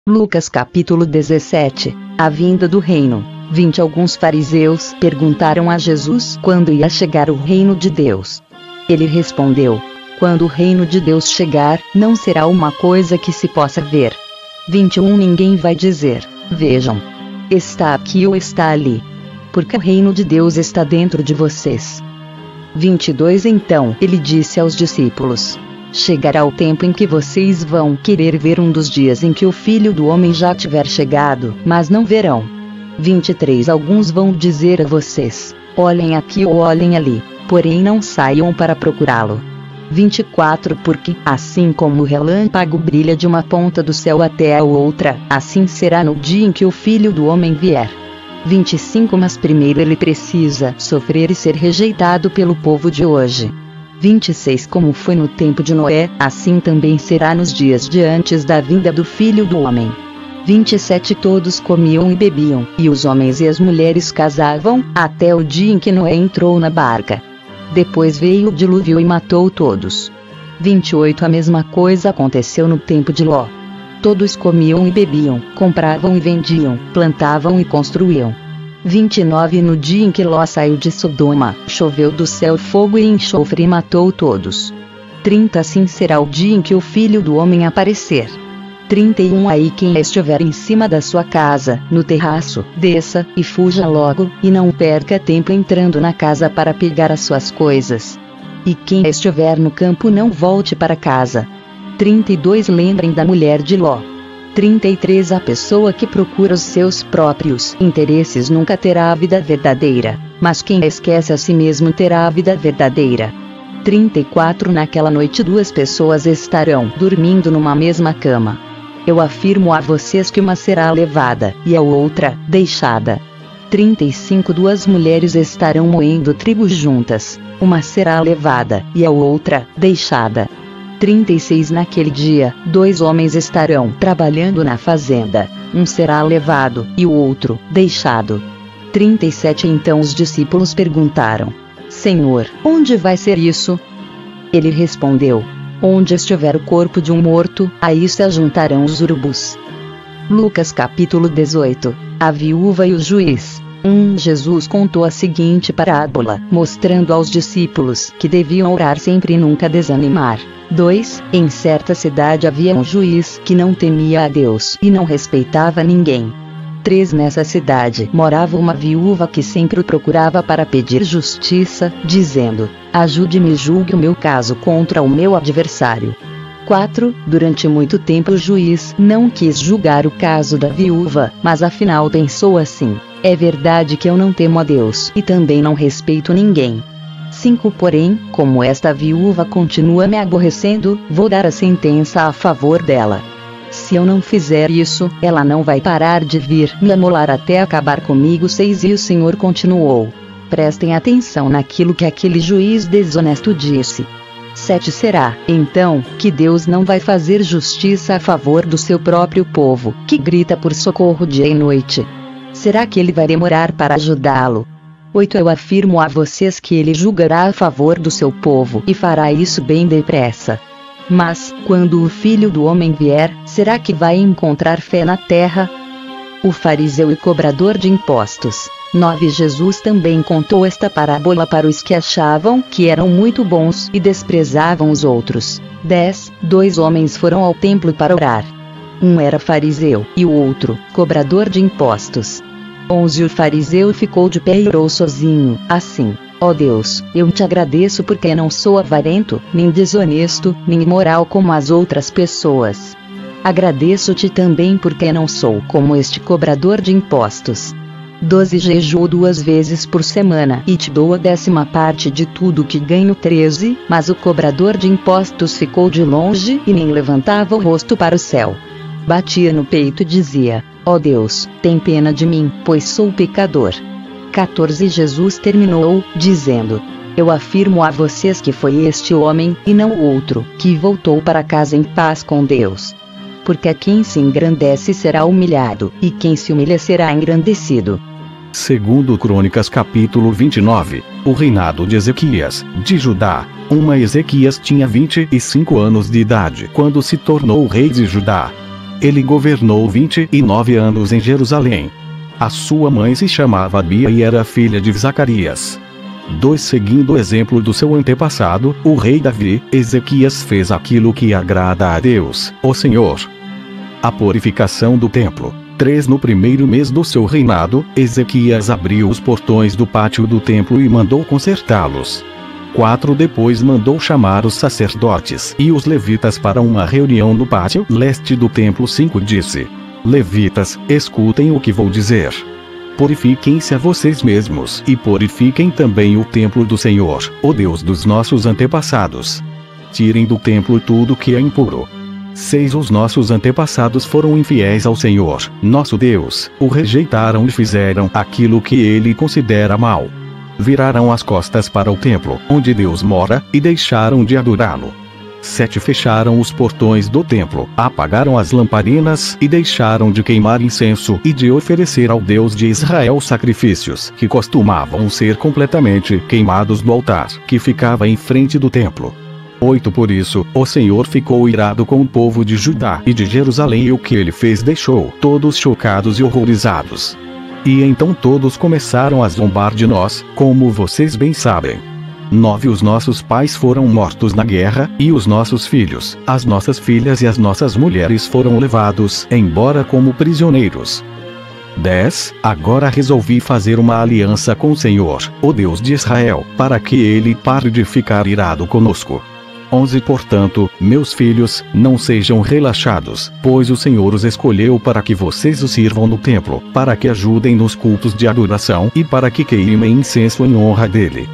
Lucas capítulo 17. A vinda do reino. 20 Alguns fariseus perguntaram a Jesus quando ia chegar o reino de Deus. Ele respondeu: quando o reino de Deus chegar, não será uma coisa que se possa ver. 21 Ninguém vai dizer: vejam, está aqui ou está ali. Porque o reino de Deus está dentro de vocês. 22 Então ele disse aos discípulos: chegará o tempo em que vocês vão querer ver um dos dias em que o Filho do Homem já tiver chegado, mas não verão. 23 Alguns vão dizer a vocês: olhem aqui ou olhem ali, porém não saiam para procurá-lo. 24 Porque, assim como o relâmpago brilha de uma ponta do céu até a outra, assim será no dia em que o Filho do Homem vier. 25 Mas primeiro ele precisa sofrer e ser rejeitado pelo povo de hoje. 26 Como foi no tempo de Noé, assim também será nos dias de antes da vinda do Filho do Homem. 27 Todos comiam e bebiam, e os homens e as mulheres casavam, até o dia em que Noé entrou na barca. Depois veio o dilúvio e matou todos. 28 A mesma coisa aconteceu no tempo de Ló. Todos comiam e bebiam, compravam e vendiam, plantavam e construíam. 29 No dia em que Ló saiu de Sodoma, choveu do céu fogo e enxofre e matou todos. 30 Assim será o dia em que o Filho do Homem aparecer. 31 Aí quem estiver em cima da sua casa, no terraço, desça, e fuja logo, e não perca tempo entrando na casa para pegar as suas coisas. E quem estiver no campo não volte para casa. 32 Lembrem da mulher de Ló. 33 A pessoa que procura os seus próprios interesses nunca terá a vida verdadeira, mas quem esquece a si mesmo terá a vida verdadeira. 34 Naquela noite duas pessoas estarão dormindo numa mesma cama. Eu afirmo a vocês que uma será levada, e a outra, deixada. 35 Duas mulheres estarão moendo trigo juntas, uma será levada, e a outra, deixada. 36 Naquele dia, dois homens estarão trabalhando na fazenda, um será levado, e o outro, deixado. 37 Então os discípulos perguntaram: Senhor, onde vai ser isso? Ele respondeu: onde estiver o corpo de um morto, aí se ajuntarão os urubus. Lucas capítulo 18. A viúva e o juiz. Jesus contou a seguinte parábola, mostrando aos discípulos que deviam orar sempre e nunca desanimar. 2 Em certa cidade havia um juiz que não temia a Deus e não respeitava ninguém. 3 Nessa cidade morava uma viúva que sempre o procurava para pedir justiça, dizendo: ajude-me e julgue o meu caso contra o meu adversário. 4 Durante muito tempo o juiz não quis julgar o caso da viúva, mas afinal pensou assim: é verdade que eu não temo a Deus e também não respeito ninguém. 5 Porém, como esta viúva continua me aborrecendo, vou dar a sentença a favor dela. Se eu não fizer isso, ela não vai parar de vir me amolar até acabar comigo. 6 E o Senhor continuou: prestem atenção naquilo que aquele juiz desonesto disse. 7 Será, então, que Deus não vai fazer justiça a favor do seu próprio povo, que grita por socorro dia e noite? Será que ele vai demorar para ajudá-lo? 8 Eu afirmo a vocês que ele julgará a favor do seu povo e fará isso bem depressa. Mas, quando o Filho do Homem vier, será que vai encontrar fé na terra? O fariseu e cobrador de impostos. 9 Jesus também contou esta parábola para os que achavam que eram muito bons e desprezavam os outros. 10 Dois homens foram ao templo para orar. Um era fariseu, e o outro, cobrador de impostos. 11 O fariseu ficou de pé e orou sozinho, assim: ó Deus, eu te agradeço porque não sou avarento, nem desonesto, nem imoral como as outras pessoas. Agradeço-te também porque não sou como este cobrador de impostos. 12 Jejuo 2 vezes por semana e te dou a 10ª parte de tudo que ganho. 13 Mas o cobrador de impostos ficou de longe e nem levantava o rosto para o céu. Batia no peito e dizia: ó Deus, tem pena de mim, pois sou pecador. 14 Jesus terminou, dizendo: eu afirmo a vocês que foi este homem, e não o outro, que voltou para casa em paz com Deus. Porque quem se engrandece será humilhado, e quem se humilha será engrandecido. Segundo Crônicas capítulo 29, o reinado de Ezequias, de Judá. Ezequias tinha 25 anos de idade quando se tornou rei de Judá. Ele governou 29 anos em Jerusalém. A sua mãe se chamava Abia e era filha de Zacarias. 2. Seguindo o exemplo do seu antepassado, o rei Davi, Ezequias fez aquilo que agrada a Deus, o Senhor. A purificação do templo. 3. No primeiro mês do seu reinado, Ezequias abriu os portões do pátio do templo e mandou consertá-los. 4. Depois mandou chamar os sacerdotes e os levitas para uma reunião no pátio leste do templo. 5. Disse: Levitas, escutem o que vou dizer. Purifiquem-se a vocês mesmos e purifiquem também o templo do Senhor, o Deus dos nossos antepassados. Tirem do templo tudo que é impuro. 6. Os nossos antepassados foram infiéis ao Senhor, nosso Deus, o rejeitaram e fizeram aquilo que ele considera mal. Viraram as costas para o templo, onde Deus mora, e deixaram de adorá-lo. 7. Fecharam os portões do templo, apagaram as lamparinas e deixaram de queimar incenso e de oferecer ao Deus de Israel sacrifícios que costumavam ser completamente queimados no altar que ficava em frente do templo. 8. Por isso, o Senhor ficou irado com o povo de Judá e de Jerusalém, e o que ele fez deixou todos chocados e horrorizados. E então todos começaram a zombar de nós, como vocês bem sabem. 9. Os nossos pais foram mortos na guerra, e os nossos filhos, as nossas filhas e as nossas mulheres foram levados embora como prisioneiros. 10. Agora resolvi fazer uma aliança com o Senhor, o Deus de Israel, para que ele pare de ficar irado conosco. 11. Portanto, meus filhos, não sejam relaxados, pois o Senhor os escolheu para que vocês o sirvam no templo, para que ajudem nos cultos de adoração e para que queimem incenso em honra dele.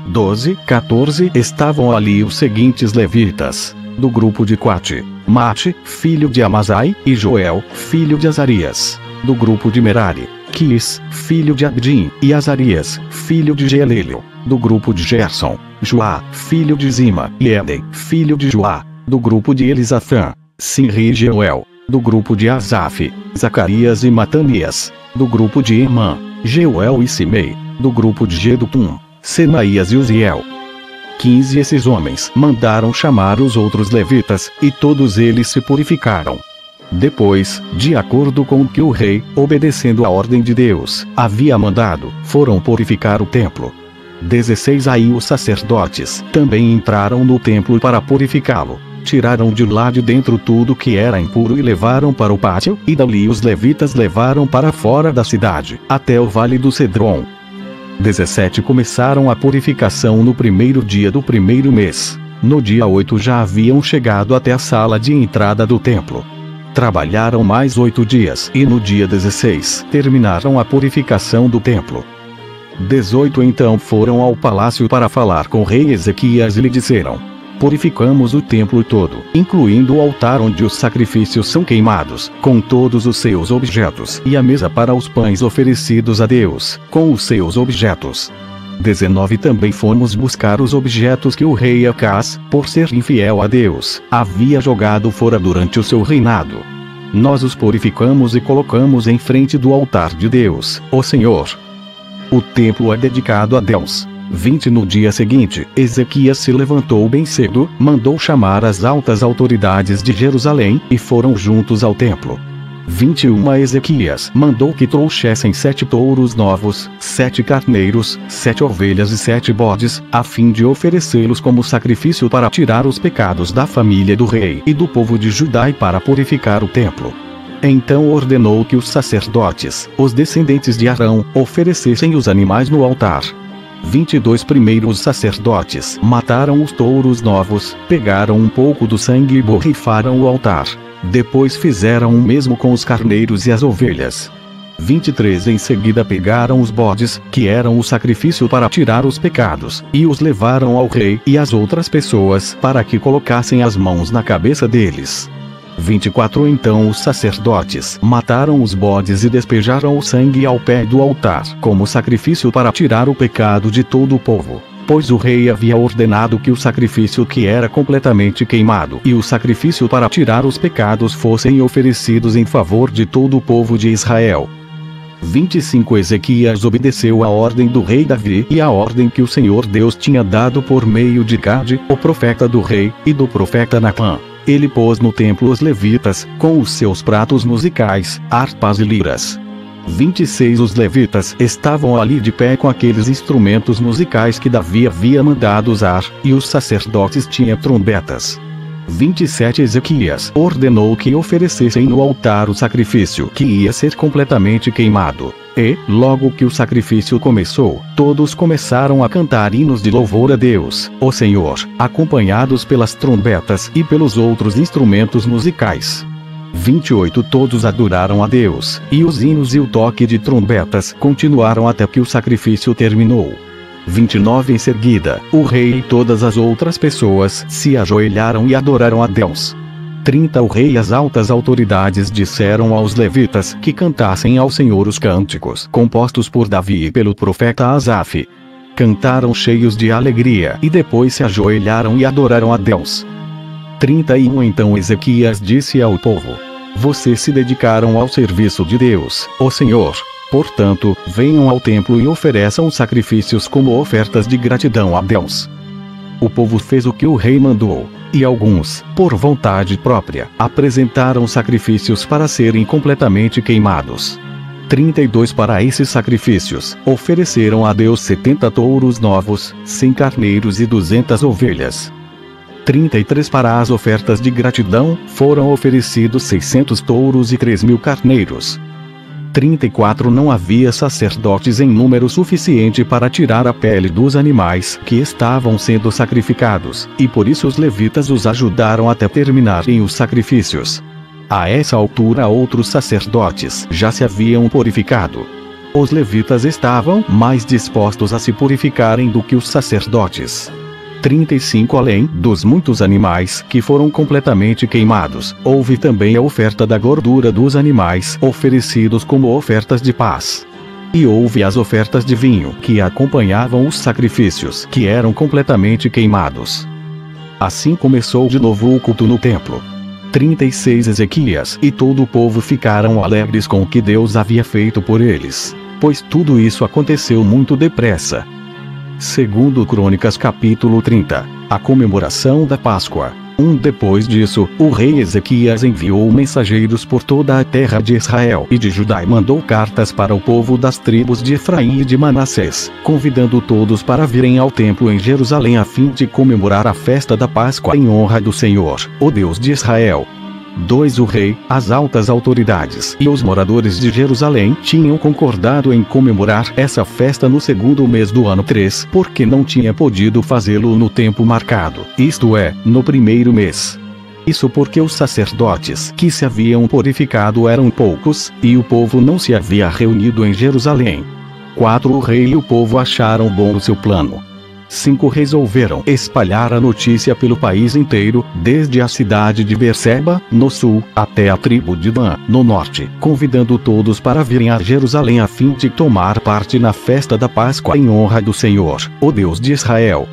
12. 14. Estavam ali os seguintes levitas, do grupo de Coate: Mate, filho de Amazai, e Joel, filho de Azarias. Do grupo de Merari: Quis, filho de Abdim, e Azarias, filho de Gelelio. Do grupo de Gerson: Joá, filho de Zima, e Eden, filho de Joá. Do grupo de Elisafã: Sinri e Jeuel. Do grupo de Asaf: Zacarias e Matanias. Do grupo de Emã: Jeuel e Simei. Do grupo de Jedutum: Semaías e Uziel. 15. Esses homens mandaram chamar os outros levitas, e todos eles se purificaram. Depois, de acordo com o que o rei, obedecendo a ordem de Deus, havia mandado, foram purificar o templo. 16. Aí os sacerdotes também entraram no templo para purificá-lo. Tiraram de lá de dentro tudo que era impuro e levaram para o pátio, e dali os levitas levaram para fora da cidade, até o vale do Cedron. 17. Começaram a purificação no primeiro dia do primeiro mês. No dia 8 já haviam chegado até a sala de entrada do templo. Trabalharam mais 8 dias, e no dia 16 terminaram a purificação do templo. 18. Então foram ao palácio para falar com o rei Ezequias e lhe disseram: Purificamos o templo todo, incluindo o altar onde os sacrifícios são queimados, com todos os seus objetos, e a mesa para os pães oferecidos a Deus, com os seus objetos. 19. Também fomos buscar os objetos que o rei Acaz, por ser infiel a Deus, havia jogado fora durante o seu reinado. Nós os purificamos e colocamos em frente do altar de Deus, o Senhor. O templo é dedicado a Deus. 20. No dia seguinte, Ezequias se levantou bem cedo, mandou chamar as altas autoridades de Jerusalém, e foram juntos ao templo. 21. Ezequias mandou que trouxessem 7 touros novos, 7 carneiros, 7 ovelhas e 7 bodes, a fim de oferecê-los como sacrifício para tirar os pecados da família do rei e do povo de Judá e para purificar o templo. Então ordenou que os sacerdotes, os descendentes de Arão, oferecessem os animais no altar. 22. Primeiro os sacerdotes mataram os touros novos, pegaram um pouco do sangue e borrifaram o altar. Depois fizeram o mesmo com os carneiros e as ovelhas. 23. Em seguida pegaram os bodes, que eram o sacrifício para tirar os pecados, e os levaram ao rei e às outras pessoas para que colocassem as mãos na cabeça deles. 24. Então os sacerdotes mataram os bodes e despejaram o sangue ao pé do altar, como sacrifício para tirar o pecado de todo o povo. Pois o rei havia ordenado que o sacrifício que era completamente queimado e o sacrifício para tirar os pecados fossem oferecidos em favor de todo o povo de Israel. 25. Ezequias obedeceu a ordem do rei Davi e a ordem que o Senhor Deus tinha dado por meio de Gade, o profeta do rei, e do profeta Natã. ele pôs no templo os levitas, com os seus pratos musicais, harpas e liras. 26 Os levitas estavam ali de pé com aqueles instrumentos musicais que Davi havia mandado usar, e os sacerdotes tinham trombetas. 27 Ezequias ordenou que oferecessem no altar o sacrifício que ia ser completamente queimado. E, logo que o sacrifício começou, todos começaram a cantar hinos de louvor a Deus, o Senhor, acompanhados pelas trombetas e pelos outros instrumentos musicais. 28 Todos adoraram a Deus, e os hinos e o toque de trombetas continuaram até que o sacrifício terminou. 29 Em seguida, o rei e todas as outras pessoas se ajoelharam e adoraram a Deus. 30 O rei e as altas autoridades disseram aos levitas que cantassem ao Senhor os cânticos compostos por Davi e pelo profeta Asaf. Cantaram cheios de alegria e depois se ajoelharam e adoraram a Deus. 31 Então Ezequias disse ao povo: Vocês se dedicaram ao serviço de Deus, o Senhor. Portanto, venham ao templo e ofereçam sacrifícios como ofertas de gratidão a Deus. O povo fez o que o rei mandou, e alguns, por vontade própria, apresentaram sacrifícios para serem completamente queimados. 32 Para esses sacrifícios, ofereceram a Deus 70 touros novos, 100 carneiros e 200 ovelhas. 33 Para as ofertas de gratidão, foram oferecidos 600 touros e 3.000 carneiros. 34 Não havia sacerdotes em número suficiente para tirar a pele dos animais que estavam sendo sacrificados, e por isso os levitas os ajudaram até terminarem os sacrifícios. A essa altura outros sacerdotes já se haviam purificado. Os levitas estavam mais dispostos a se purificarem do que os sacerdotes. 35 Além dos muitos animais que foram completamente queimados, houve também a oferta da gordura dos animais oferecidos como ofertas de paz. E houve as ofertas de vinho que acompanhavam os sacrifícios que eram completamente queimados. Assim começou de novo o culto no templo. 36 Ezequias e todo o povo ficaram alegres com o que Deus havia feito por eles, pois tudo isso aconteceu muito depressa. Segundo Crônicas capítulo 30, a comemoração da Páscoa. Depois disso, o rei Ezequias enviou mensageiros por toda a terra de Israel e de Judá e mandou cartas para o povo das tribos de Efraim e de Manassés, convidando todos para virem ao templo em Jerusalém a fim de comemorar a festa da Páscoa em honra do Senhor, o Deus de Israel. 2 O rei, as altas autoridades e os moradores de Jerusalém tinham concordado em comemorar essa festa no segundo mês do ano 3, porque não tinha podido fazê-lo no tempo marcado, isto é, no primeiro mês. Isso porque os sacerdotes que se haviam purificado eram poucos, e o povo não se havia reunido em Jerusalém. 4 O rei e o povo acharam bom o seu plano. 5 Resolveram espalhar a notícia pelo país inteiro, desde a cidade de Berseba, no sul, até a tribo de Dan, no norte, convidando todos para virem a Jerusalém a fim de tomar parte na festa da Páscoa em honra do Senhor, o Deus de Israel.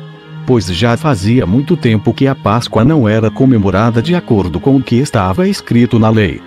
Pois já fazia muito tempo que a Páscoa não era comemorada de acordo com o que estava escrito na lei.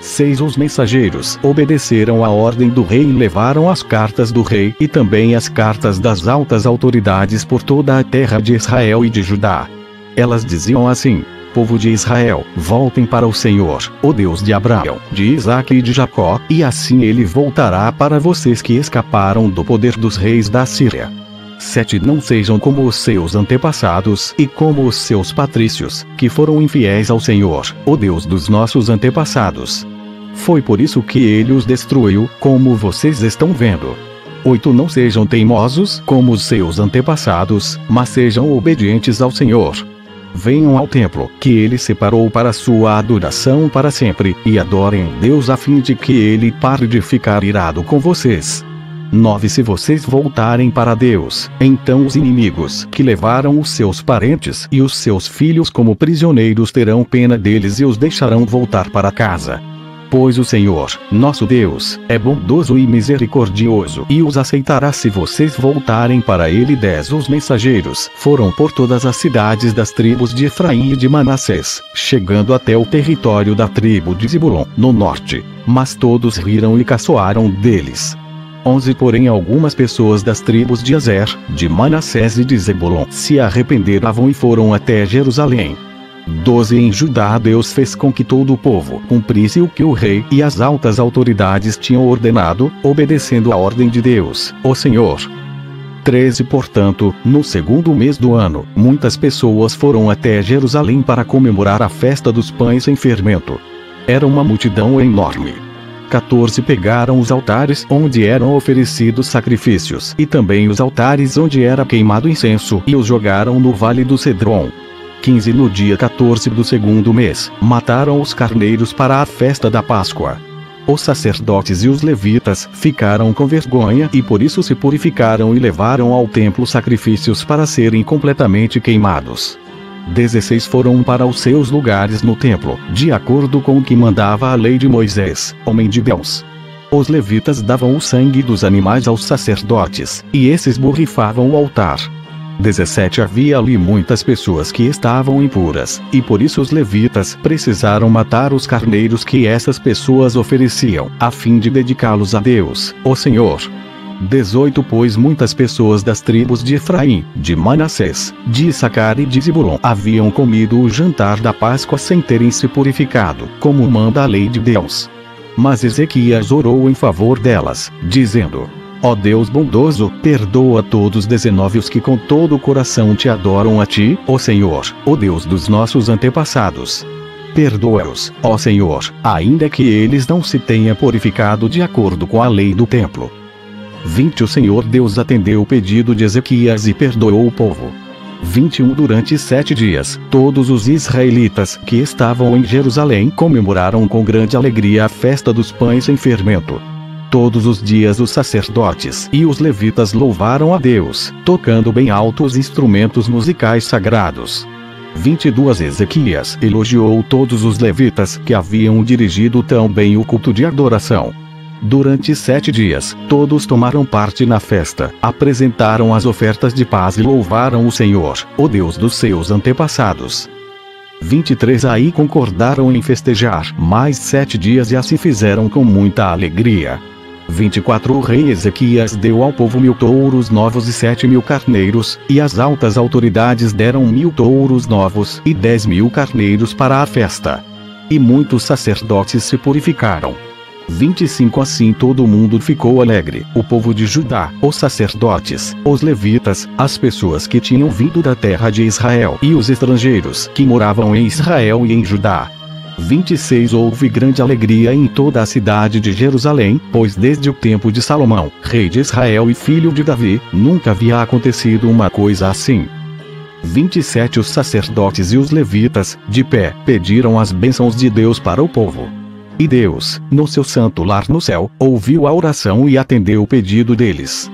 6 Os mensageiros obedeceram à ordem do rei e levaram as cartas do rei e também as cartas das altas autoridades por toda a terra de Israel e de Judá. Elas diziam assim: Povo de Israel, voltem para o Senhor, o Deus de Abraão, de Isaque e de Jacó, e assim ele voltará para vocês que escaparam do poder dos reis da Síria. 7 Não sejam como os seus antepassados e como os seus patrícios, que foram infiéis ao Senhor, o Deus dos nossos antepassados. Foi por isso que ele os destruiu, como vocês estão vendo. 8 Não sejam teimosos como os seus antepassados, mas sejam obedientes ao Senhor. Venham ao templo que ele separou para sua adoração para sempre, e adorem Deus a fim de que ele pare de ficar irado com vocês. 9 Se vocês voltarem para Deus, então os inimigos que levaram os seus parentes e os seus filhos como prisioneiros terão pena deles e os deixarão voltar para casa. Pois o Senhor, nosso Deus, é bondoso e misericordioso e os aceitará se vocês voltarem para ele. 10 Os mensageiros foram por todas as cidades das tribos de Efraim e de Manassés, chegando até o território da tribo de Zebulon, no norte, mas todos riram e caçoaram deles. 11 Porém algumas pessoas das tribos de Aser, de Manassés e de Zebulon se arrependeram e foram até Jerusalém. 12 Em Judá Deus fez com que todo o povo cumprisse o que o rei e as altas autoridades tinham ordenado, obedecendo a ordem de Deus, o Senhor. 13 Portanto, no segundo mês do ano, muitas pessoas foram até Jerusalém para comemorar a festa dos pães sem fermento. Era uma multidão enorme. 14 Pegaram os altares onde eram oferecidos sacrifícios e também os altares onde era queimado incenso e os jogaram no vale do Cedron. 15 No dia 14 do segundo mês, mataram os carneiros para a festa da Páscoa. Os sacerdotes e os levitas ficaram com vergonha e por isso se purificaram e levaram ao templo sacrifícios para serem completamente queimados. 16 Foram para os seus lugares no templo, de acordo com o que mandava a lei de Moisés, homem de Deus. Os levitas davam o sangue dos animais aos sacerdotes, e esses borrifavam o altar. 17 Havia ali muitas pessoas que estavam impuras, e por isso os levitas precisaram matar os carneiros que essas pessoas ofereciam, a fim de dedicá-los a Deus, o Senhor. 18 Pois muitas pessoas das tribos de Efraim, de Manassés, de Issacar e de Zebulon haviam comido o jantar da Páscoa sem terem se purificado, como manda a lei de Deus. Mas Ezequias orou em favor delas, dizendo: Ó Deus bondoso, perdoa todos 19 os que com todo o coração te adoram a ti, ó Senhor, ó Deus dos nossos antepassados. Perdoa-os, ó Senhor, ainda que eles não se tenham purificado de acordo com a lei do templo. 20 O Senhor Deus atendeu o pedido de Ezequias e perdoou o povo. 21 Durante 7 dias, todos os israelitas que estavam em Jerusalém comemoraram com grande alegria a festa dos pães sem fermento. Todos os dias os sacerdotes e os levitas louvaram a Deus, tocando bem alto os instrumentos musicais sagrados. 22 Ezequias elogiou todos os levitas que haviam dirigido tão bem o culto de adoração. Durante 7 dias, todos tomaram parte na festa, apresentaram as ofertas de paz e louvaram o Senhor, o Deus dos seus antepassados. 23 Aí concordaram em festejar mais 7 dias e assim fizeram com muita alegria. 24 O rei Ezequias deu ao povo 1000 touros novos e 7.000 carneiros, e as altas autoridades deram 1000 touros novos e 10.000 carneiros para a festa. E muitos sacerdotes se purificaram. 25 Assim todo mundo ficou alegre, o povo de Judá, os sacerdotes, os levitas, as pessoas que tinham vindo da terra de Israel e os estrangeiros que moravam em Israel e em Judá. 26 Houve grande alegria em toda a cidade de Jerusalém, pois desde o tempo de Salomão, rei de Israel e filho de Davi, nunca havia acontecido uma coisa assim. 27 Os sacerdotes e os levitas, de pé, pediram as bênçãos de Deus para o povo. E Deus, no seu santo lar no céu, ouviu a oração e atendeu o pedido deles.